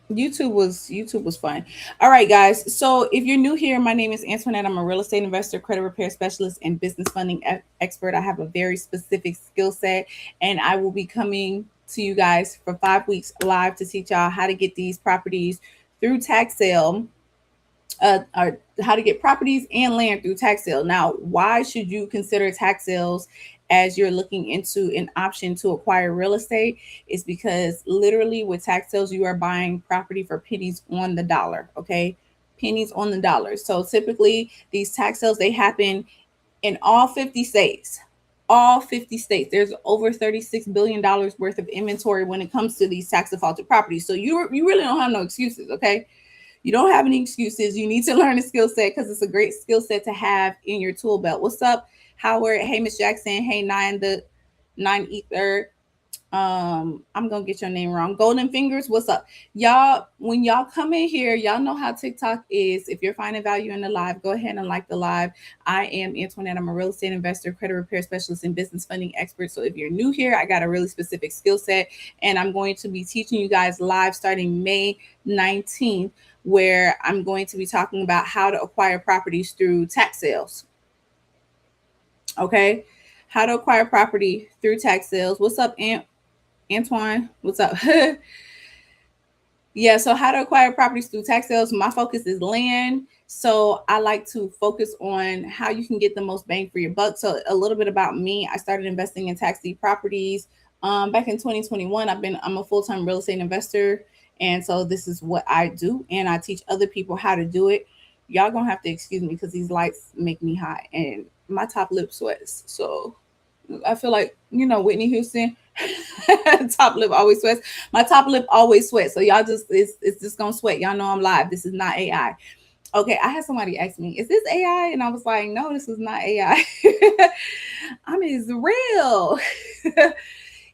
YouTube was fun. All right, guys. So if you're new here, my name is Antoinette. I'm a real estate investor, credit repair specialist, and business funding expert. I have a very specific skill set, and I will be coming to you guys for 5 weeks live to teach y'all how to get these properties through tax sale, or how to get properties and land through tax sale. Now, why should you consider tax sales as you're looking into an option to acquire real estate? Is because literally with tax sales, you are buying property for pennies on the dollar. Okay, pennies on the dollar. So typically, these tax sales, they happen in all 50 states. All 50 states. There's over $36 billion worth of inventory when it comes to these tax defaulted properties. So you really don't have no excuses. Okay, you don't have any excuses. You need to learn a skill set because it's a great skill set to have in your tool belt. What's up, Howard? Hey, Miss Jackson. Hey, Nine Ether. I'm gonna get your name wrong. Golden Fingers. What's up, y'all? When y'all come in here, y'all know how TikTok is. If you're finding value in the live, go ahead and like the live. I am Antoinette. I'm a real estate investor, credit repair specialist, and business funding expert. So if you're new here, I got a really specific skill set, and I'm going to be teaching you guys live starting May 19th, where I'm going to be talking about how to acquire properties through tax sales. Okay, how to acquire property through tax sales. What's up, Antoine? What's up? Yeah, so how to acquire properties through tax sales. My focus is land. So I like to focus on how you can get the most bang for your buck. So a little bit about me. I started investing in tax deed properties back in 2021. I'm a full-time real estate investor. And so this is what I do. And I teach other people how to do it. Y'all gonna have to excuse me because these lights make me hot and my top lip sweats. So I feel like, Whitney Houston, top lip always sweats. My top lip always sweats. So y'all it's just gonna sweat. Y'all know I'm live. This is not AI. Okay, I had somebody ask me, is this AI? And I was like, no, this is not AI. I mean, it's real.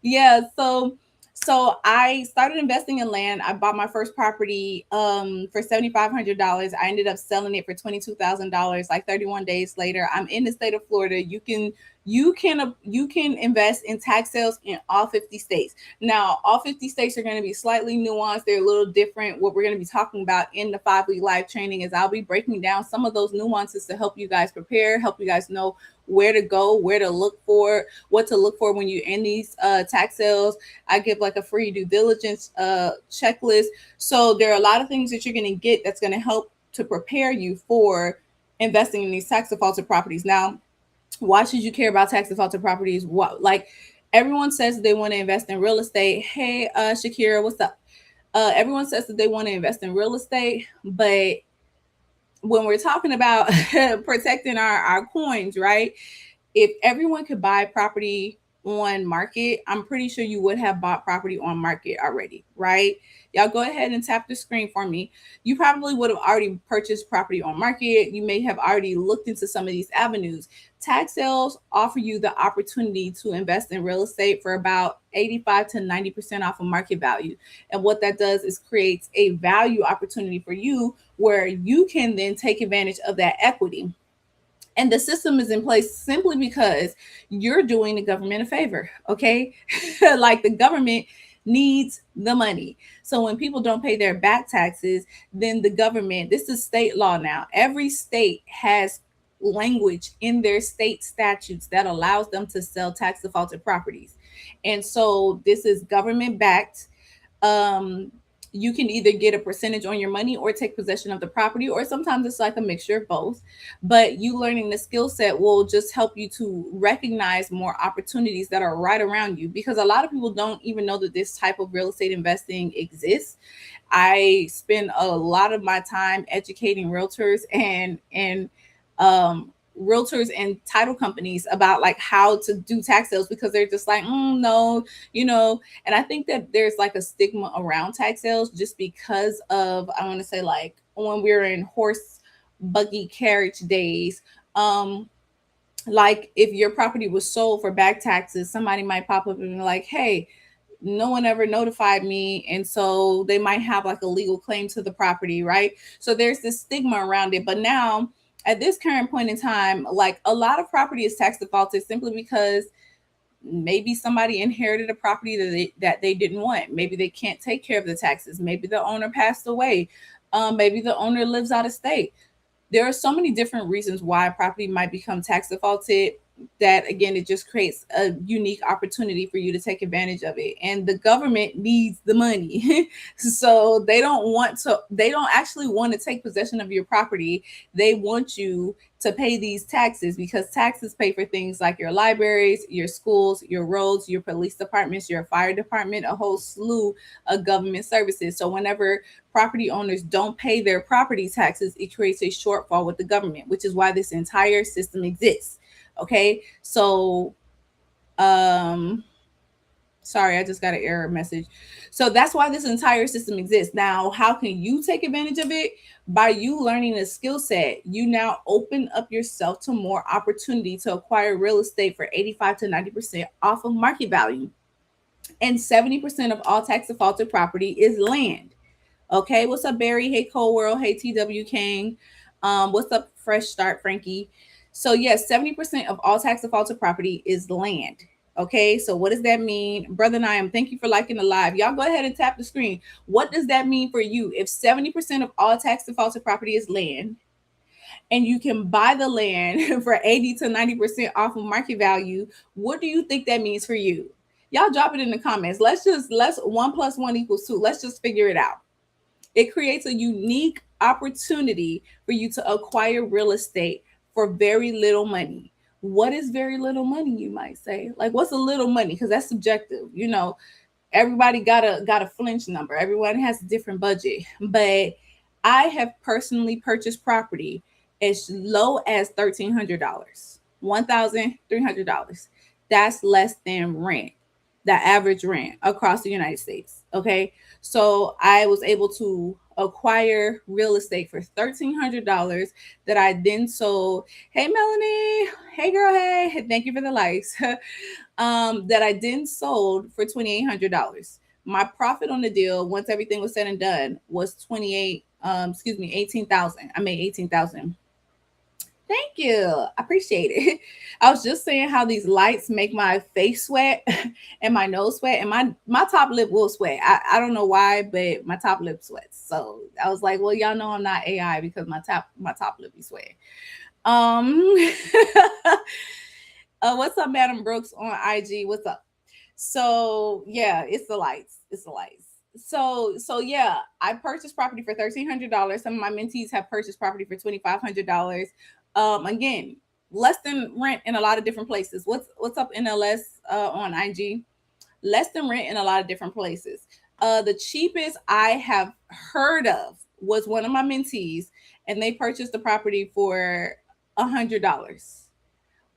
Yeah, so I started investing in land. I bought my first property for $7,500. I ended up selling it for $22,000 like 31 days later. I'm in the state of Florida. You can invest in tax sales in all 50 states. Now, all 50 states are going to be slightly nuanced. They're a little different. What we're going to be talking about in the 5-week live training is I'll be breaking down some of those nuances to help you guys prepare, help you guys know where to go, where to look for, what to look for when you're in these tax sales. I give like a free due diligence checklist. So there are a lot of things that you're going to get that's going to help to prepare you for investing in these tax defaulted properties. Now, why should you care about tax defaulted properties? What, like, everyone says they want to invest in real estate. Hey, Shakira, what's up? Everyone says that they want to invest in real estate, but when we're talking about protecting our coins, right? If everyone could buy property on market, I'm pretty sure you would have bought property on market already, right? Y'all go ahead and tap the screen for me. You probably would have already purchased property on market. You may have already looked into some of these avenues. Tax sales offer you the opportunity to invest in real estate for about 85 to 90% off of market value. And what that does is creates a value opportunity for you where you can then take advantage of that equity. And the system is in place simply because you're doing the government a favor. Okay, like the government needs the money. So when people don't pay their back taxes, then the government, this is state law now, every state has language in their state statutes that allows them to sell tax defaulted properties. And so this is government backed. um you can either get a percentage on your money or take possession of the property, or sometimes it's like a mixture of both. But you learning the skill set will just help you to recognize more opportunities that are right around you, because a lot of people don't even know that this type of real estate investing exists. I spend a lot of my time educating um realtors and title companies about like how to do tax sales, because they're just like, no, and I think that there's like a stigma around tax sales just because of, I want to say, like when we were in horse buggy carriage days. Like if your property was sold for back taxes, somebody might pop up and be like, hey, no one ever notified me, and so they might have like a legal claim to the property, right? So there's this stigma around it. But now at this current point in time, like a lot of property is tax defaulted simply because maybe somebody inherited a property that they didn't want. Maybe they can't take care of the taxes. Maybe the owner passed away. Maybe the owner lives out of state. There are so many different reasons why a property might become tax defaulted, that again, it just creates a unique opportunity for you to take advantage of it. And the government needs the money. So they don't actually want to take possession of your property. They want you to pay these taxes, because taxes pay for things like your libraries, your schools, your roads, your police departments, your fire department, a whole slew of government services. So whenever property owners don't pay their property taxes, it creates a shortfall with the government, which is why this entire system exists. Okay, so sorry, I just got an error message. So that's why this entire system exists. Now, how can you take advantage of it? By you learning a skill set, you now open up yourself to more opportunity to acquire real estate for 85 to 90% off of market value. And 70% of all tax defaulted property is land. Okay, what's up, Barry? Hey, Cold World. Hey, TW King. What's up, Fresh Start, Frankie? So yes, 70% of all tax defaulted property is land. Okay, so what does that mean? Brother Niam, thank you for liking the live. Y'all go ahead and tap the screen. What does that mean for you? If 70% of all tax defaulted property is land, and you can buy the land for 80 to 90% off of market value, what do you think that means for you? Y'all drop it in the comments. Let's 1 + 1 = 2. Let's just figure it out. It creates a unique opportunity for you to acquire real estate for very little money. What is very little money, you might say? Like, what's a little money? Because that's subjective. You know, everybody got a flinch number. Everyone has a different budget. But I have personally purchased property as low as $1,300, $1,300. That's less than rent, the average rent across the United States. Okay. So I was able to acquire real estate for $1,300 that I then sold. Hey, Melanie. Hey, girl. Hey, thank you for the likes. That I then sold for $2,800. My profit on the deal, once everything was said and done, was 18,000. I made 18,000. Thank you. I appreciate it. I was just saying how these lights make my face sweat and my nose sweat, and my top lip will sweat. I don't know why, but my top lip sweats. So I was like, well, y'all know I'm not AI because my top lip be sweating. What's up, Madam Brooks on IG? What's up? So yeah, it's the lights. It's the lights. So yeah, I purchased property for $1,300. Some of my mentees have purchased property for $2,500. Again, less than rent in a lot of different places. What's up, NLS on IG? Less than rent in a lot of different places. The cheapest I have heard of was one of my mentees, and they purchased the property for $100.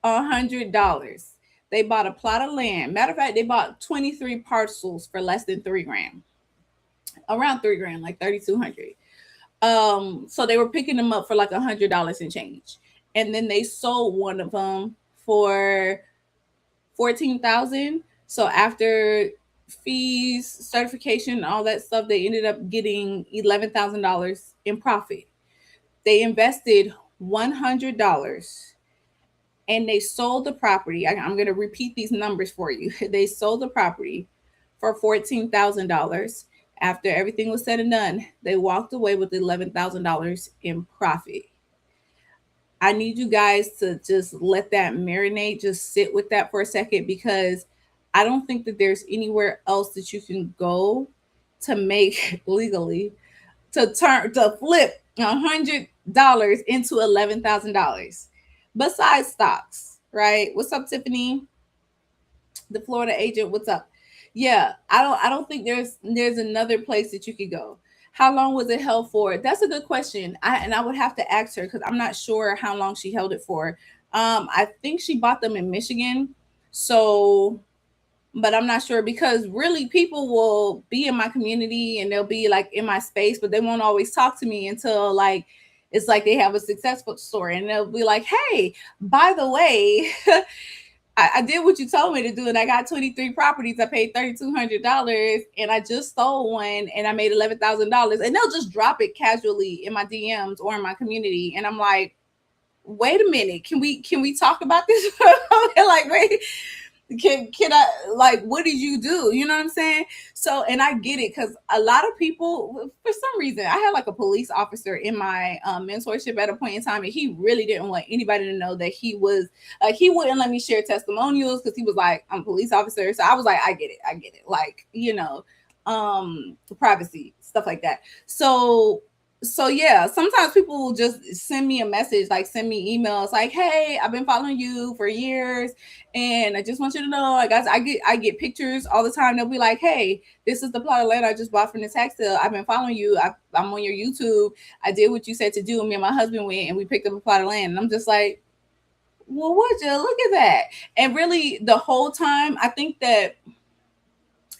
$100. They bought a plot of land. Matter of fact, they bought 23 parcels for less than $3,000. Around $3,000, like 3,200. So they were picking them up for like $100 and change. And then they sold one of them for 14,000. So after fees, certification, all that stuff, they ended up getting $11,000 in profit. They invested $100 and they sold the property. I'm going to repeat these numbers for you. They sold the property for $14,000. After everything was said and done, they walked away with $11,000 in profit. I need you guys to just let that marinate, just sit with that for a second, because I don't think that there's anywhere else that you can go to make legally to flip $100 into $11,000 besides stocks, right? What's up, Tiffany? The Florida agent, what's up? Yeah, I don't think there's another place that you could go. How long was it held for? That's a good question. I would have to ask her because I'm not sure how long she held it for. I think she bought them in Michigan. So, but I'm not sure, because really people will be in my community and they'll be like in my space, but they won't always talk to me until like it's like they have a successful story, and they'll be like, hey, by the way, I did what you told me to do, and I got 23 properties. I paid $3,200, and I just sold one, and I made $11,000. And they'll just drop it casually in my DMs or in my community, and I'm like, wait a minute, can we talk about this? Like, wait. Can I, like, what did you do? You know what I'm saying? So, and I get it, because a lot of people, for some reason, I had like a police officer in my mentorship at a point in time, and he really didn't want anybody to know that he was like, he wouldn't let me share testimonials because he was like, I'm a police officer. So I was like, I get it, like, privacy, stuff like that. So yeah, sometimes people will just send me a message, like send me emails like, hey, I've been following you for years, and I just want you to know, I get pictures all the time. They'll be like, hey, this is the plot of land I just bought from the tax sale. I've been following you. I'm on your YouTube. I did what you said to do. Me and my husband went and we picked up a plot of land. And I'm just like, well, would you look at that? And really, the whole time, I think that,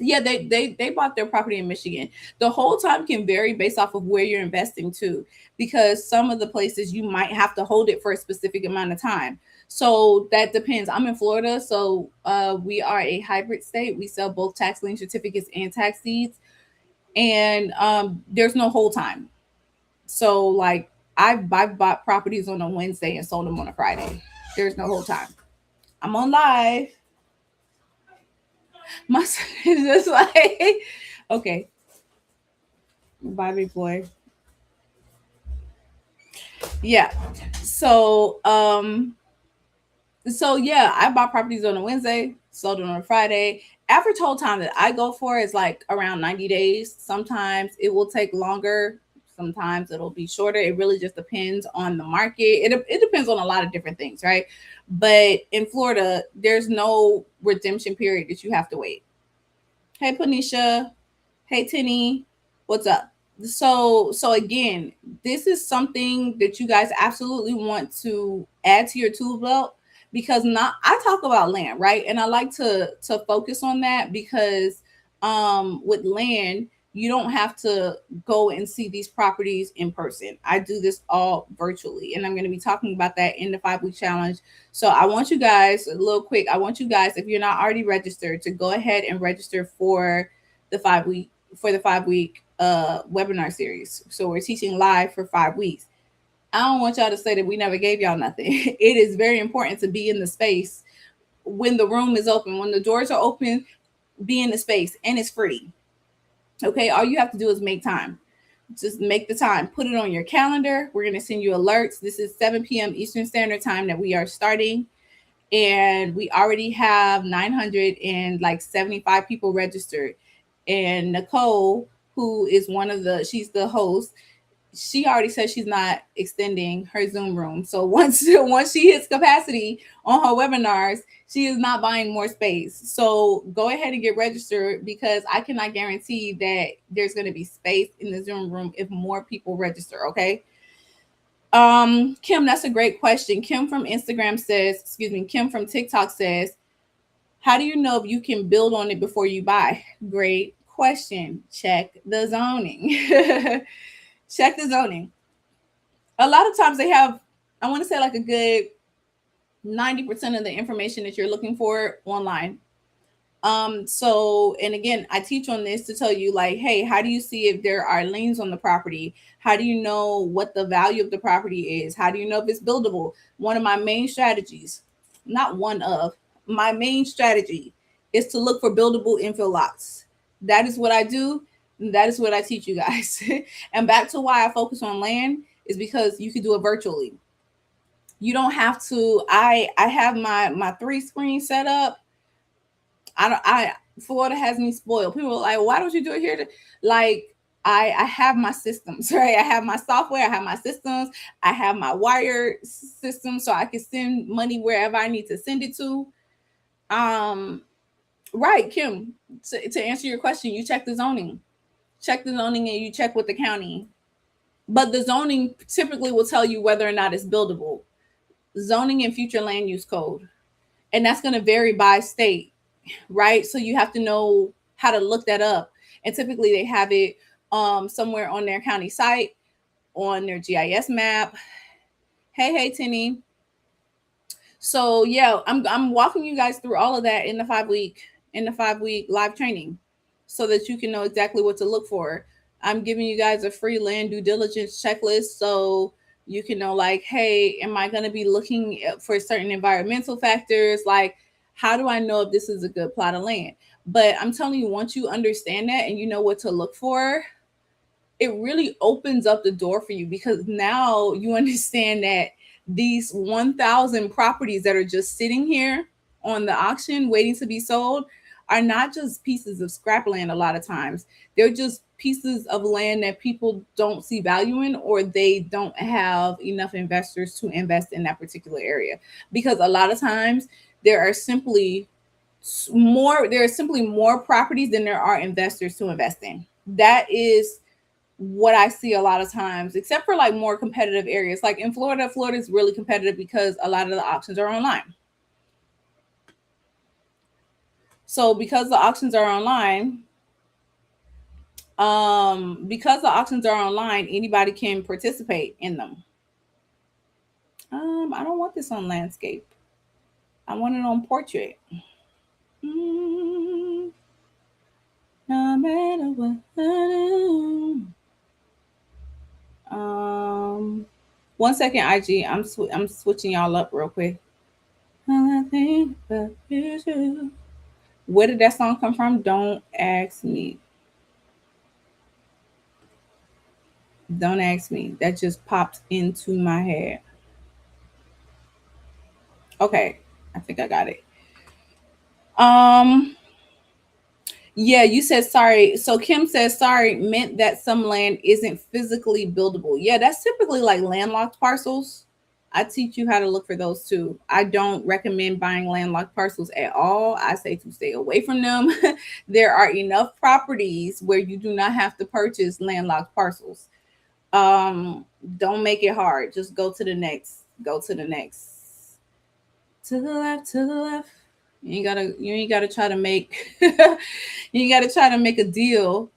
yeah, they bought their property in Michigan. The whole time can vary based off of where you're investing too, because some of the places you might have to hold it for a specific amount of time. So that depends. I'm in Florida, so we are a hybrid state. We sell both tax lien certificates and tax deeds, and there's no hold time. So like I've bought properties on a Wednesday and sold them on a Friday. There's no hold time. I'm on live. My son is just like, okay, Bobby boy. Yeah. So yeah, I bought properties on a Wednesday, sold it on a Friday. Average hold time that I go for is like around 90 days. Sometimes it will take longer. Sometimes it'll be shorter. It really just depends on the market. It depends on a lot of different things, right? But in Florida, there's no redemption period that you have to wait. Hey, Panisha. Hey, Tinny. What's up? So again, this is something that you guys absolutely want to add to your tool belt, because not I talk about land, right? And I like to focus on that because with land, you don't have to go and see these properties in person. I do this all virtually, and I'm going to be talking about that in the 5-week challenge. So I want you guys, a little quick, I want you guys, if you're not already registered, to go ahead and register for the 5-week webinar series. So we're teaching live for 5 weeks. I don't want y'all to say that we never gave y'all nothing. It is very important to be in the space when the room is open, when the doors are open. Be in the space, and it's free. Okay, all you have to do is make time. Just make the time, put it on your calendar. We're going to send you alerts. This is 7 p.m. Eastern Standard Time that we are starting, and we already have 975 people registered. And Nicole, who is she's the host, she already said she's not extending her Zoom room. So once she hits capacity on her webinars, she is not buying more space. So go ahead and get registered, because I cannot guarantee that there's going to be space in the Zoom room if more people register. Okay. Kim, that's a great question. Kim from Kim from TikTok says, how do you know if you can build on it before you buy? Great question. Check the zoning. Check the zoning. A lot of times they have, I want to say like a good 90% of the information that you're looking for online. So, and again, I teach on this to tell you, like, hey, how do you see if there are liens on the property? How do you know what the value of the property is? How do you know if it's buildable? One of my main strategies, not one of, my main strategy is to look for buildable infill lots. That is what I do. That is what I teach you guys. And back to why I focus on land is because you can do it virtually. You don't have to. I have my 3 screen set up. I Florida has me spoiled. People are like, why don't you do it here? Like, I have my systems, right? I have my software, I have my systems, I have my wire system, so I can send money wherever I need to send it to. Right, Kim. To answer your question, you check the zoning. Check the zoning, and you check with the county. But the zoning typically will tell you whether or not it's buildable. Zoning and future land use code. And that's going to vary by state, right? So you have to know how to look that up. And typically they have it somewhere on their county site, on their GIS map. Hey, Tinny. So yeah, I'm walking you guys through all of that in the 5-week live training, so that you can know exactly what to look for. I'm giving you guys a free land due diligence checklist, so you can know, like, hey, am I going to be looking for certain environmental factors? Like, How do I know if this is a good plot of land? But I'm telling you, once you understand that and you know what to look for, it really opens up the door for you, because now you understand that these 1,000 properties that are just sitting here on the auction waiting to be sold are not just pieces of scrap land. A lot of times they're just pieces of land that people don't see value in, or they don't have enough investors to invest in that particular area, because a lot of times there are simply more properties than there are investors to invest in. That is what I see a lot of times, except for like more competitive areas. Like in Florida, Florida is really competitive because a lot of the auctions are online. So because the auctions are online, anybody can participate in them. I don't want this on landscape. I want it on portrait. No matter what I do. 1 second, IG. I'm switching y'all up real quick. All I think about you. Where did that song come from? Don't ask me. Don't ask me. That just popped into my head. Okay, I think I got it. Um, yeah, you said sorry. So Kim says sorry meant that some land isn't physically buildable. Yeah, that's typically like landlocked parcels. I teach you how to look for those too. I don't recommend buying landlocked parcels at all. I say to stay away from them. There are enough properties where you do not have to purchase landlocked parcels. Um, don't make it hard. Just go to the next. Go to the next. To the left, to the left. You ain't gotta try to make you ain't gotta try to make a deal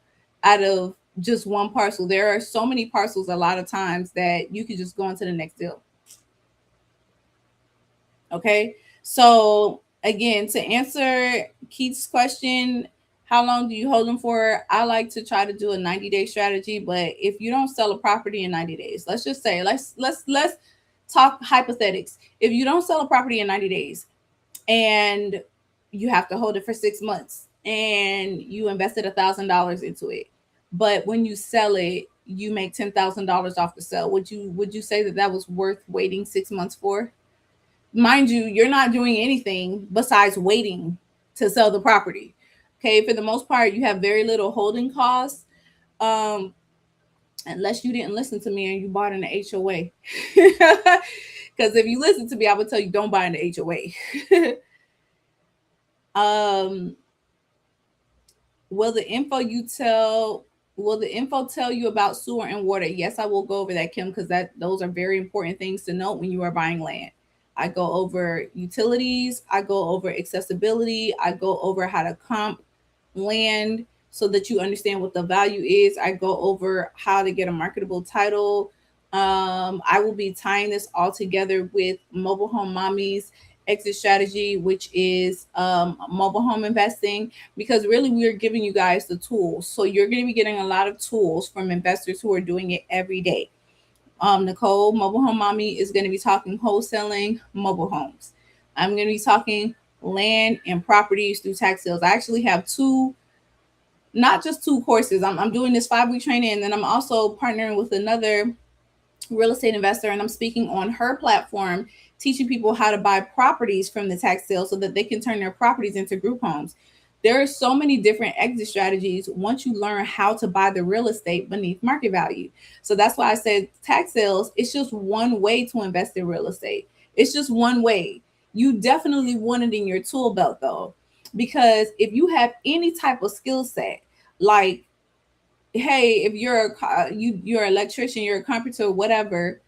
out of just one parcel. There are so many parcels a lot of times that you could just go into the next deal. Okay. So again, to answer Keith's question, how long do you hold them for? I like to try to do a 90-day strategy, but if you don't sell a property in 90 days, let's just say let's talk hypothetics. If you don't sell a property in 90 days and you have to hold it for 6 months and you invested $1,000 into it, but when you sell it, you make $10,000 off the sale. Would you say that that was worth waiting 6 months for? Mind you, you're not doing anything besides waiting to sell the property. Okay, for the most part, you have very little holding costs. Um, unless you didn't listen to me and you bought in the HOA. Because if you listen to me, I would tell you don't buy in the HOA. um, will the info you tell will the info tell you about sewer and water? Yes, I will go over that, Kim, because those are very important things to note when you are buying land. I go over utilities, I go over accessibility, I go over how to comp land so that you understand what the value is. I go over how to get a marketable title. I will be tying this all together with Mobile Home Mommy's exit strategy, which is mobile home investing, because really we are giving you guys the tools. So you're going to be getting a lot of tools from investors who are doing it every day. Nicole, Mobile Home Mommy, is going to be talking wholesaling mobile homes. I'm going to be talking land and properties through tax sales. I actually have not just two courses. I'm doing this 5-week training, and then I'm also partnering with another real estate investor, and I'm speaking on her platform, teaching people how to buy properties from the tax sale so that they can turn their properties into group homes. There are so many different exit strategies once you learn how to buy the real estate beneath market value. So that's why I said tax sales, it's just one way to invest in real estate. It's just one way. You definitely want it in your tool belt though, because if you have any type of skill set, like, hey, if you're an electrician, you're a carpenter, whatever,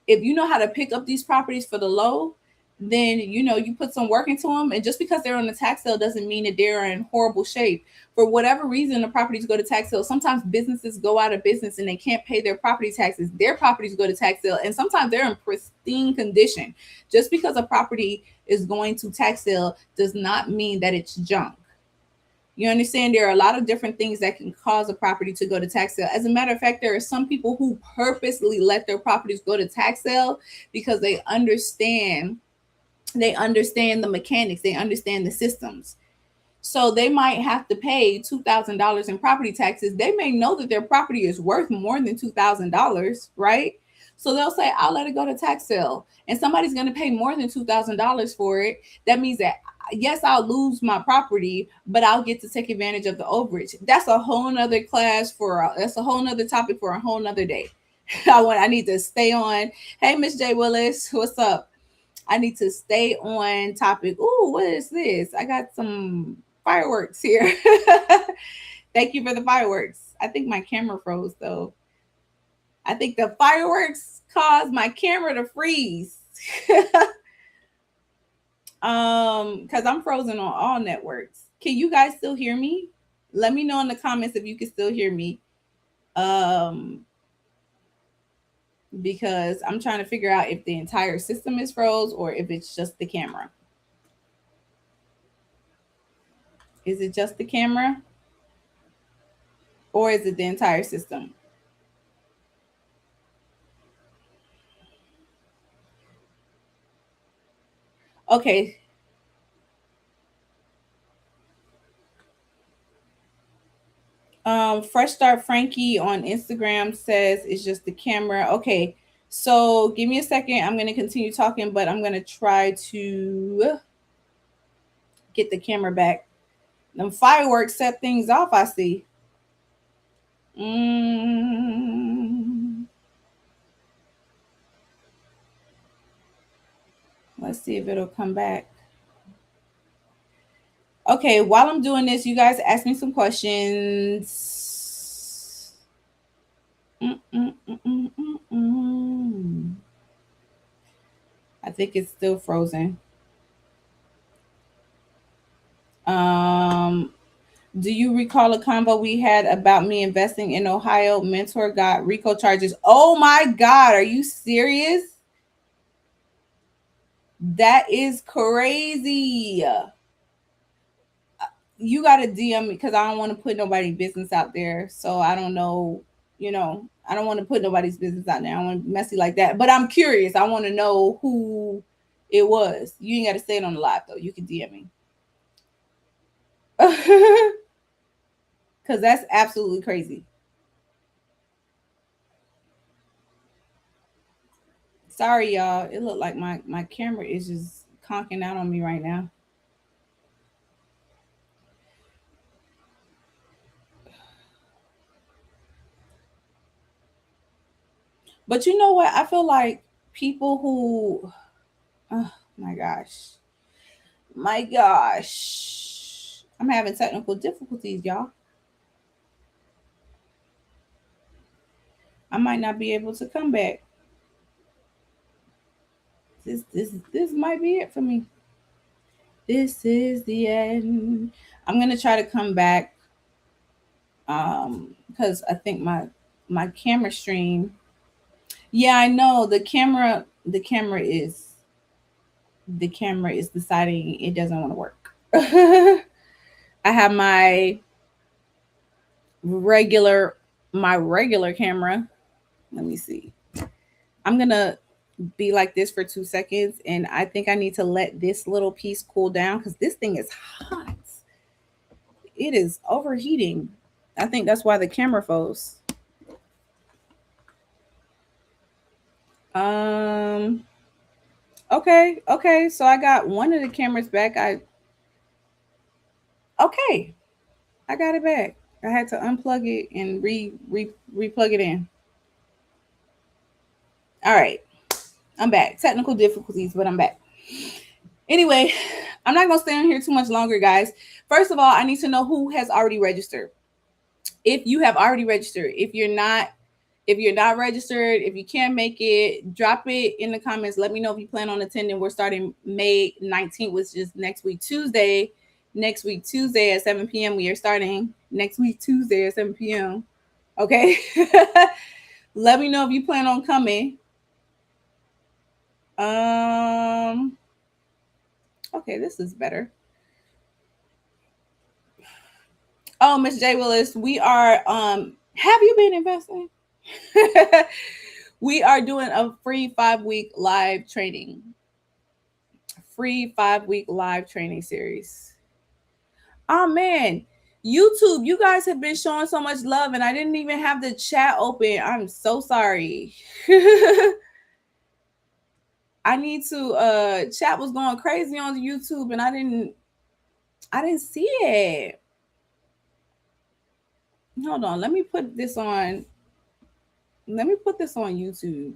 if you know how to pick up these properties for the low, then you put some work into them. And just because they're on the tax sale doesn't mean that they're in horrible shape. For whatever reason, the properties go to tax sale. Sometimes businesses go out of business and they can't pay their property taxes. Their properties go to tax sale, and sometimes they're in pristine condition. Just because a property is going to tax sale does not mean that it's junk. You understand, there are a lot of different things that can cause a property to go to tax sale. As a matter of fact, there are some people who purposely let their properties go to tax sale because they understand They understand the mechanics. They understand the systems. So they might have to pay $2,000 in property taxes. They may know that their property is worth more than $2,000, right? So they'll say, I'll let it go to tax sale. And somebody's going to pay more than $2,000 for it. That means that, yes, I'll lose my property, but I'll get to take advantage of the overage. That's a whole nother that's a whole nother topic for a whole nother day. I need to stay on. Hey, Miss J. Willis, what's up? I need to stay on topic. Ooh, what is this? I got some fireworks here. Thank you for the fireworks. I think my camera froze though. I think the fireworks caused my camera to freeze. Because I'm frozen on all networks. Can you guys still hear me? Let me know in the comments if you can still hear me. Because I'm trying to figure out if the entire system is froze or if it's just the camera. Is it just the camera? Or is it the entire system? Okay. Fresh Start Frankie on Instagram says it's just the camera. Okay. So give me a second. I'm going to continue talking, but I'm going to try to get the camera back. Them fireworks set things off, I see. Let's see if it'll come back. Okay, while I'm doing this, you guys ask me some questions. I think it's still frozen. Do you recall a convo we had about me investing in Ohio? Mentor got RICO charges. Oh my God, are you serious? That is crazy. You got to DM me because I don't want to put nobody's business out there. So I don't know, I don't want to put nobody's business out there. I don't want to be messy like that. But I'm curious. I want to know who it was. You ain't got to say it on the live though. You can DM me. Because that's absolutely crazy. Sorry, y'all. It looked like my camera is just conking out on me right now. But you know what? I feel like people who, oh my gosh. My gosh. I'm having technical difficulties, y'all. I might not be able to come back. This might be it for me. This is the end. I'm gonna try to come back because I think my camera stream. Yeah, I know the camera is deciding it doesn't want to work. I have my regular camera. Let me see. I'm gonna be like this for 2 seconds, and I think I need to let this little piece cool down because this thing is hot. It is overheating. I think that's why the camera froze. Okay, so I got one of the cameras back. Okay, I got it back. I had to unplug it and replug it in. All right, I'm back. Technical difficulties, but I'm back. Anyway, I'm not gonna stay on here too much longer, guys. First of all, I need to know who has already registered. If you have already registered, if you're not registered, if you can't make it, drop it in the comments. Let me know if you plan on attending. We're starting May 19th, which is next week Tuesday. Next week Tuesday at 7 p.m. We are starting next week Tuesday at 7 p.m. Okay. Let me know if you plan on coming. Okay, this is better. Oh, Miss J. Willis, we are have you been investing? We are doing a free 5-week live training. free 5-week live training series. Oh man, YouTube, you guys have been showing so much love and I didn't even have the chat open. I'm so sorry. I need to chat was going crazy on YouTube and I didn't see it. Hold on, let me put this on YouTube.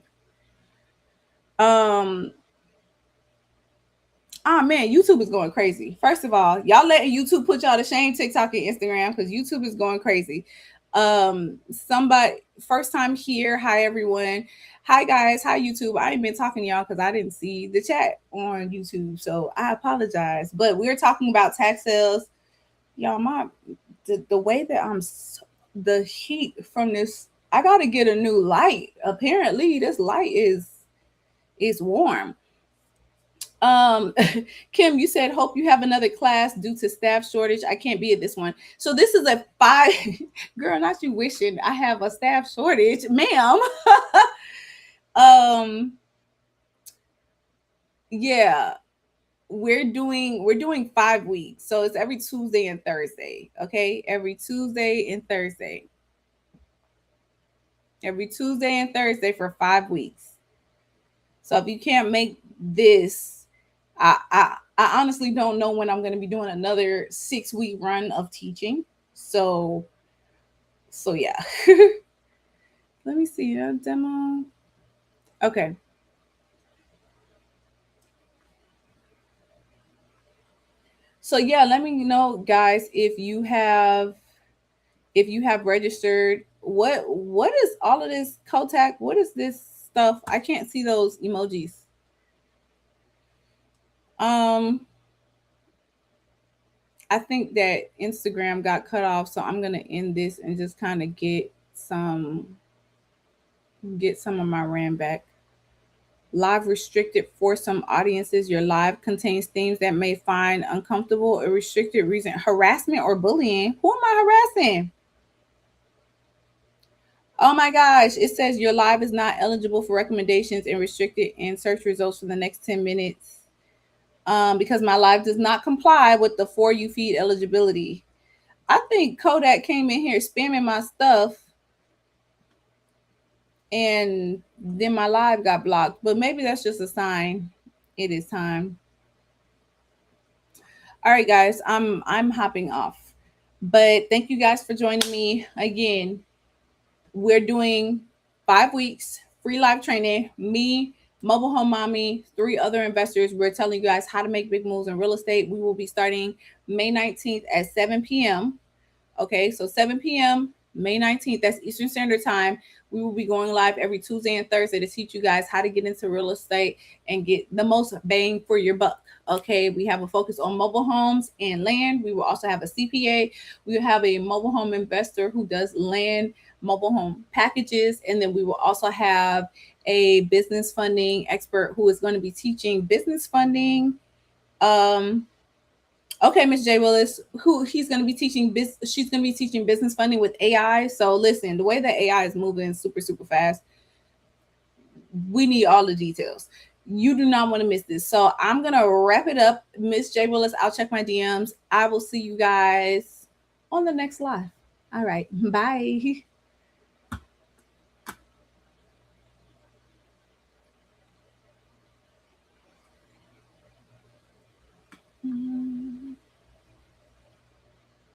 Um Ah man, YouTube is going crazy. First of all, y'all letting YouTube put y'all to shame, TikTok and Instagram, because YouTube is going crazy. Somebody first time here. Hi everyone. Hi guys. Hi YouTube. I ain't been talking to y'all because I didn't see the chat on YouTube, so I apologize. But we're talking about tax sales, y'all. The way that the heat from this. I gotta get a new light. Apparently, this light is warm. um Kim, you said hope you have another class due to staff shortage. I can't be at this one. So this is a 5 girl, not you wishing I have a staff shortage, ma'am. um yeah, we're doing 5 weeks, so it's every Tuesday and Thursday. Okay, every Tuesday and Thursday for 5 weeks. So if you can't make this, I honestly don't know when I'm going to be doing another 6-week run of teaching. So yeah. Let me see a demo. Okay. So yeah, let me know, guys, if you have registered. What is all of this, Kotak? What is this stuff? I can't see those emojis. Um, I think that Instagram got cut off, so I'm gonna end this and just kind of some get some of my RAM back. Live restricted for some audiences. Your live contains themes that may find uncomfortable or restricted reason. Harassment or bullying. Who am I harassing? Oh my gosh. It says your live is not eligible for recommendations and restricted in search results for the next 10 minutes. Because my live does not comply with the For You feed eligibility. I think Kodak came in here spamming my stuff and then my live got blocked. But maybe that's just a sign it is time. All right, guys, I'm hopping off. But thank you guys for joining me again. We're doing 5 weeks free live training. Me, Mobile Home Mommy, 3 other investors. We're telling you guys how to make big moves in real estate. We will be starting May 19th at 7 p.m. Okay, so 7 p.m. May 19th, that's Eastern Standard Time. We will be going live every Tuesday and Thursday to teach you guys how to get into real estate and get the most bang for your buck. Okay, we have a focus on mobile homes and land. We will also have a CPA. We will have a mobile home investor who does land mobile home packages. And then we will also have a business funding expert who is going to be teaching business funding. Okay, Miss J Willis, who he's going to be teaching she's going to be teaching business funding with AI. So listen, the way that AI is moving super super fast, we need all the details. You do not want to miss this. So I'm going to wrap it up. Miss J Willis, I'll check my DMs. I will see you guys on the next live. All right. Bye.